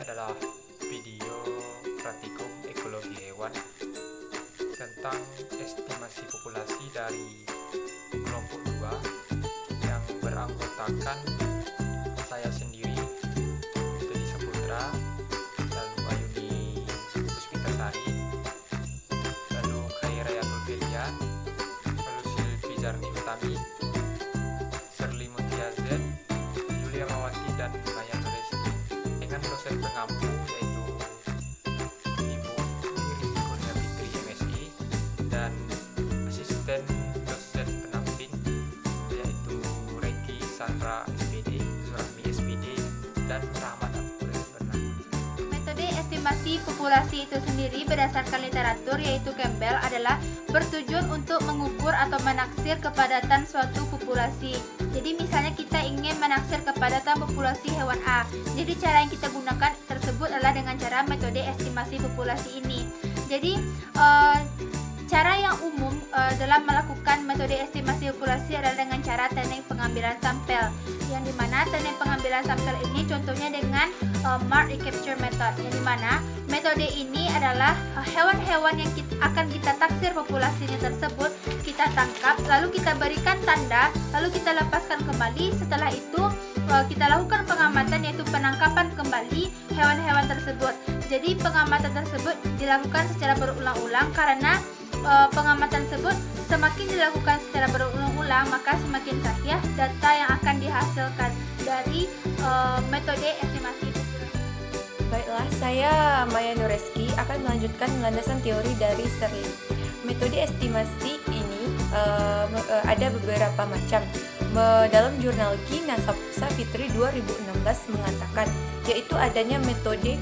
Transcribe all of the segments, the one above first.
adalah video praktikum ekologi hewan tentang estimasi populasi dari kelompok 2 yang beranggotakan saya sendiri, Teddy Saputra, lalu Ayuni Puspitasari, lalu Khairayatul Filia, lalu Silvi Zarni Utami, Serli Muntiazen, Yulia Mawati, dan Maya Nureski, dengan dosen pengampu yaitu Ibu Iris Kurnia Fitri MSI dan asisten dosen pendamping yaitu Reki Sandra SPD, Surahmi SPD, dan Rahmat Abdul Bernard. Metode estimasi populasi itu sendiri berdasarkan literatur yaitu Campbell adalah bertujuan untuk mengukur atau menaksir kepadatan suatu populasi. Jadi misalnya kita ingin menaksir kepadatan populasi hewan A. Jadi cara yang kita gunakan tersebut adalah dengan cara metode estimasi populasi ini. Jadi cara yang umum dalam melakukan metode estimasi populasi adalah dengan cara teknik pengambilan sampel, yang dimana teknik pengambilan sampel ini contohnya dengan mark recapture method, yang dimana metode ini adalah hewan-hewan yang akan kita taksir populasinya tersebut kita tangkap, lalu kita berikan tanda, lalu kita lepaskan kembali. Setelah itu kita lakukan pengamatan, yaitu penangkapan kembali hewan-hewan tersebut. Jadi pengamatan tersebut dilakukan secara berulang-ulang karena pengamatan tersebut semakin dilakukan secara berulang-ulang maka semakin sahih data yang akan dihasilkan dari metode estimasi populasi. Baiklah, saya Maya Nureski akan melanjutkan landasan teori dari Sterling. Metode estimasi ini ada beberapa macam. Dalam jurnal Kinasa Fitri 2016 mengatakan yaitu adanya metode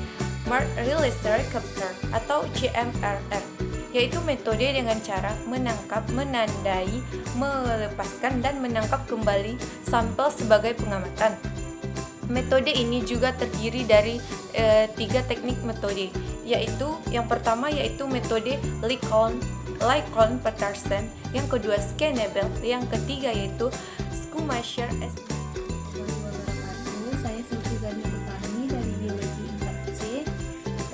Mark Release Recapture atau CMRR, yaitu metode dengan cara menangkap, menandai, melepaskan, dan menangkap kembali sampel sebagai pengamatan. Metode ini juga terdiri dari 3 teknik metode, yaitu yang pertama yaitu metode Likon-Patterson, yang kedua Scannable, yang ketiga yaitu Schumacher. Saya Silvi Zarni Utami dari Biologi 4C.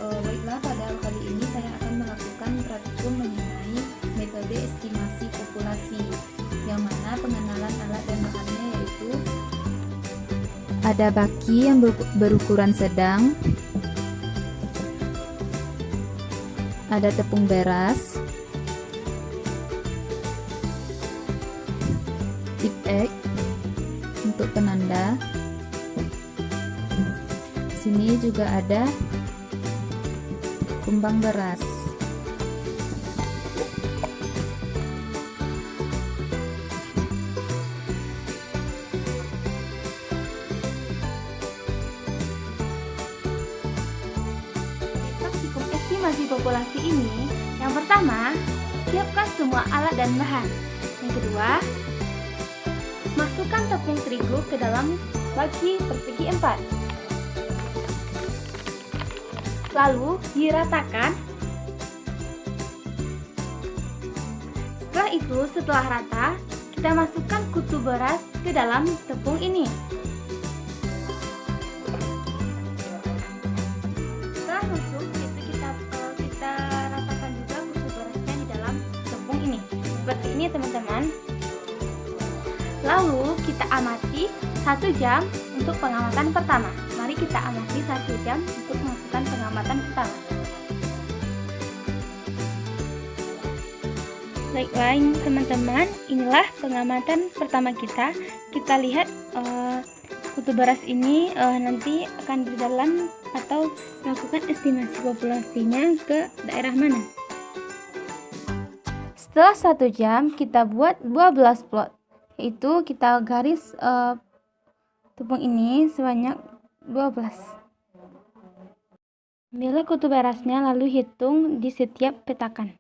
Baiklah, pada kali ini saya akan melakukan praktikum mengenai metode estimasi populasi, yang mana pengenalan alat dan bahannya yaitu ada baki yang berukuran sedang, ada tepung beras, tip X untuk penanda. Sini juga ada kumbang beras. Praktikum estimasi populasi ini, yang pertama, siapkan semua alat dan bahan. Yang kedua, masukkan tepung terigu ke dalam baki persegi 4. Lalu diratakan. Setelah itu, setelah rata, kita masukkan kutu beras ke dalam tepung ini. Setelah masuk, kita ratakan juga kutu berasnya di dalam tepung ini. Seperti ini, teman-teman. Lalu kita amati 1 jam untuk pengamatan pertama. Mari kita amati 1 jam untuk melakukan pengamatan pertama. Baiklah teman-teman, inilah pengamatan pertama kita. Kita lihat kutu beras ini nanti akan berjalan atau melakukan estimasi populasinya ke daerah mana. Setelah 1 jam kita buat 12 plot, yaitu kita garis tepung ini sebanyak 12. Ambillah kutu berasnya lalu hitung di setiap petakan.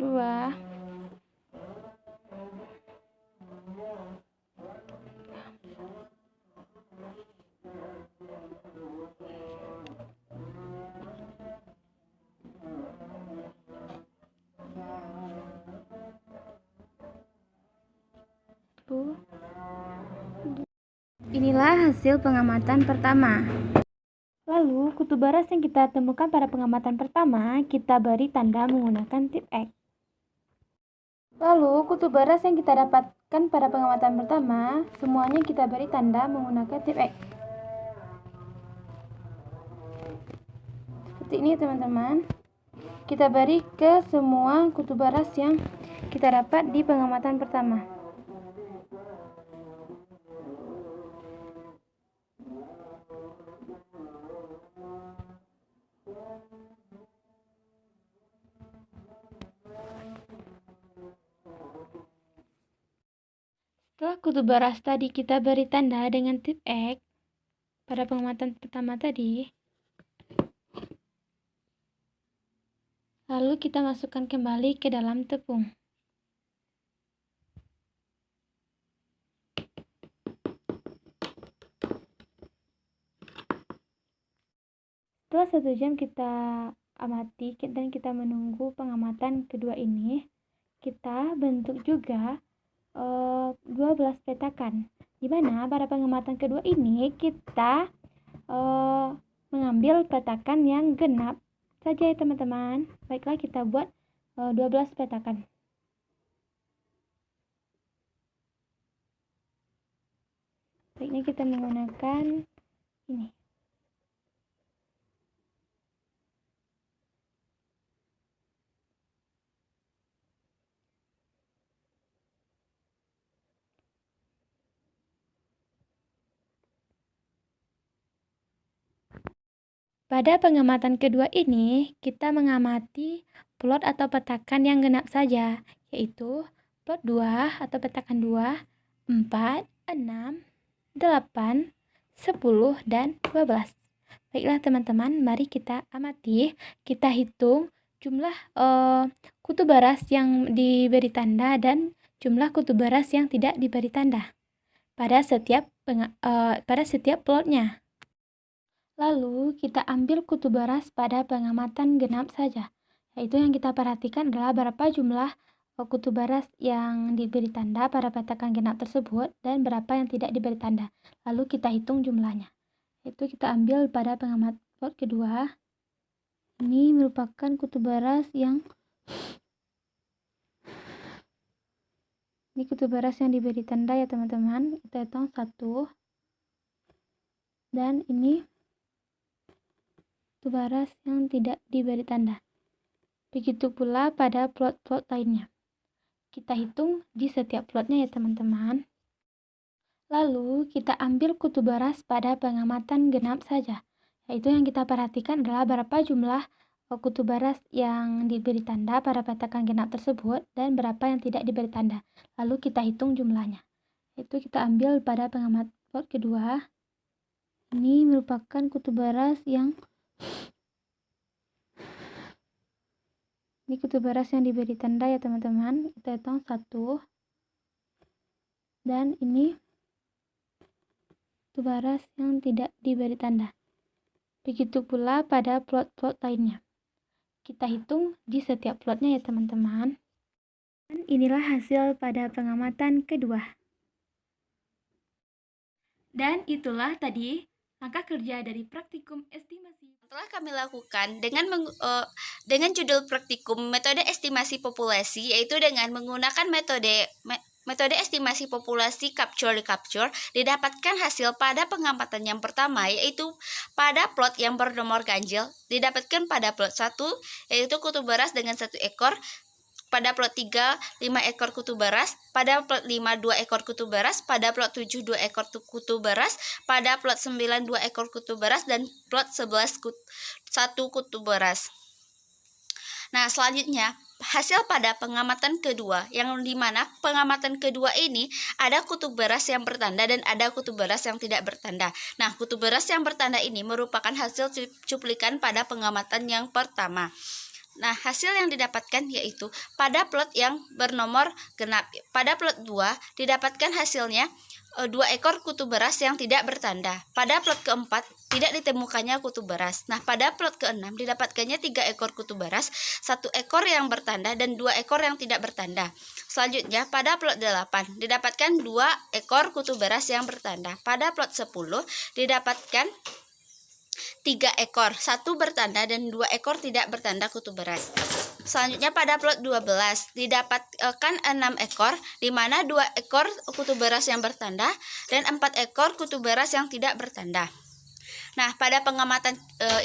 2, 10 Inilah hasil pengamatan pertama. Lalu, kutub baras yang kita temukan pada pengamatan pertama, kita beri tanda menggunakan tip X. Lalu, kutub baras yang kita dapatkan pada pengamatan pertama, semuanya kita beri tanda menggunakan tip X. Seperti ini teman-teman. Kita beri ke semua kutub baras yang kita dapat di pengamatan pertama. Setelah kutub baras tadi kita beri tanda dengan tip X pada pengamatan pertama tadi, lalu kita masukkan kembali ke dalam tepung. Setelah 1 jam kita amati dan kita menunggu pengamatan kedua ini, kita bentuk juga 12 petakan, di mana pada pengamatan kedua ini kita mengambil petakan yang genap saja ya teman-teman. Baiklah, kita buat 12 petakan. Baiknya kita menggunakan ini. Pada pengamatan kedua ini, kita mengamati plot atau petakan yang genap saja, yaitu plot 2 atau petakan 2, 4, 6, 8, 10, dan 12. Baiklah teman-teman, mari kita amati, kita hitung jumlah kutub baras yang diberi tanda dan jumlah kutub baras yang tidak diberi tanda pada setiap plotnya. Lalu kita ambil kutub baras pada pengamatan genap saja, yaitu yang kita perhatikan adalah berapa jumlah kutub baras yang diberi tanda pada petakan genap tersebut dan berapa yang tidak diberi tanda. Lalu kita hitung jumlahnya. Itu kita ambil pada pengamatan plot kedua. Ini merupakan kutub baras yang diberi tanda ya teman-teman. Kita hitung 1. Dan ini kutub baras yang tidak diberi tanda. Begitu pula pada plot-plot lainnya. Kita hitung di setiap plotnya ya teman-teman. Lalu kita ambil kutub baras pada pengamatan genap saja, yaitu yang kita perhatikan adalah berapa jumlah kutub baras yang diberi tanda pada petakan genap tersebut dan berapa yang tidak diberi tanda. Lalu kita hitung jumlahnya. Itu kita ambil pada pengamatan plot kedua. Ini merupakan kutub baras yang diberi tanda ya teman-teman. Kita hitung 1. Dan ini kutub baras yang tidak diberi tanda. Begitu pula pada plot-plot lainnya. Kita hitung di setiap plotnya ya teman-teman. Dan inilah hasil pada pengamatan kedua. Dan itulah tadi langkah kerja dari praktikum estimasi. Telah kami lakukan dengan judul praktikum metode estimasi populasi, yaitu dengan menggunakan metode estimasi populasi capture-recapture, didapatkan hasil pada pengamatan yang pertama, yaitu pada plot yang bernomor ganjil, didapatkan pada plot 1, yaitu kutub baras dengan 1 ekor, pada plot 3, 5 ekor kutub baras, pada plot 5, 2 ekor kutub baras, pada plot 7, 2 ekor kutub baras, pada plot 9, 2 ekor kutub baras, dan plot 11, 1 kutub baras. Nah, selanjutnya hasil pada pengamatan kedua, yang dimana pengamatan kedua ini ada kutub baras yang bertanda dan ada kutub baras yang tidak bertanda. Nah, kutub baras yang bertanda ini merupakan hasil cuplikan pada pengamatan yang pertama. Nah, hasil yang didapatkan yaitu pada plot yang bernomor genap. Pada plot 2 didapatkan hasilnya 2 ekor kutu beras yang tidak bertanda. Pada plot keempat tidak ditemukannya kutu beras. Nah, pada plot keenam didapatkannya 3 ekor kutu beras, 1 ekor yang bertanda dan 2 ekor yang tidak bertanda. Selanjutnya, pada plot 8 didapatkan 2 ekor kutu beras yang bertanda. Pada plot 10 didapatkan 3 ekor, 1 bertanda dan 2 ekor tidak bertanda kutu beras. Selanjutnya pada plot 12 didapatkan 6 ekor, di mana 2 ekor kutu beras yang bertanda dan 4 ekor kutu beras yang tidak bertanda. Nah, pada pengamatan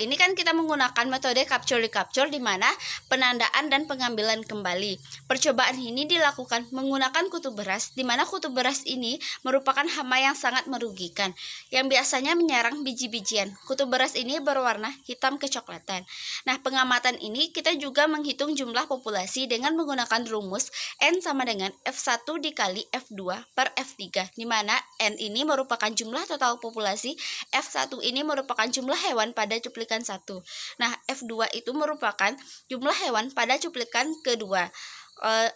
ini kan kita menggunakan metode capture recapture, di mana penandaan dan pengambilan kembali. Percobaan ini dilakukan menggunakan kutu beras, di mana kutu beras ini merupakan hama yang sangat merugikan, yang biasanya menyerang biji-bijian. Kutu beras ini berwarna hitam kecoklatan. Nah, pengamatan ini kita juga menghitung jumlah populasi dengan menggunakan rumus N sama dengan F1 dikali F2 per F3, di mana N ini merupakan jumlah total populasi, F1 ini merupakan jumlah hewan pada cuplikan 1. Nah, F2 itu merupakan jumlah hewan pada cuplikan kedua.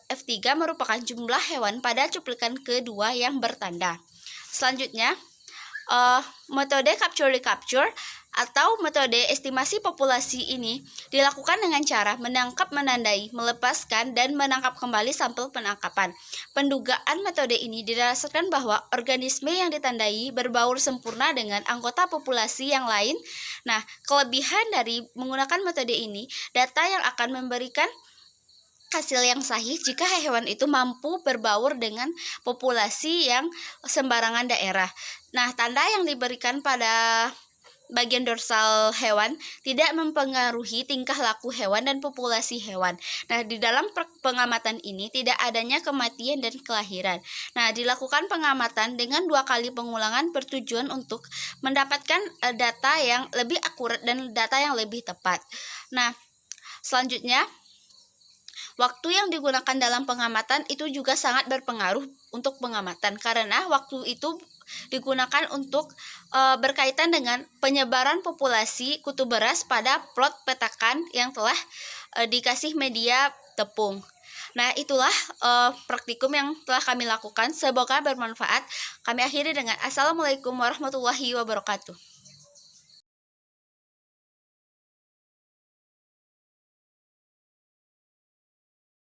F3 merupakan jumlah hewan pada cuplikan kedua yang bertanda. Selanjutnya, metode capture recapture atau metode estimasi populasi ini dilakukan dengan cara menangkap, menandai, melepaskan, dan menangkap kembali sampel penangkapan. Pendugaan metode ini didasarkan bahwa organisme yang ditandai berbaur sempurna dengan anggota populasi yang lain. Nah, kelebihan dari menggunakan metode ini, data yang akan memberikan hasil yang sahih jika hewan itu mampu berbaur dengan populasi yang sembarangan daerah. Nah, tanda yang diberikan pada bagian dorsal hewan tidak mempengaruhi tingkah laku hewan dan populasi hewan. Nah, di dalam pengamatan ini tidak adanya kematian dan kelahiran. Nah, dilakukan pengamatan dengan 2 kali pengulangan bertujuan untuk mendapatkan data yang lebih akurat dan data yang lebih tepat. Nah, selanjutnya, waktu yang digunakan dalam pengamatan itu juga sangat berpengaruh untuk pengamatan, karena waktu itu digunakan untuk berkaitan dengan penyebaran populasi kutu beras pada plot petakan yang telah dikasih media tepung. Nah, itulah praktikum yang telah kami lakukan. Semoga bermanfaat. Kami akhiri dengan Assalamualaikum warahmatullahi wabarakatuh.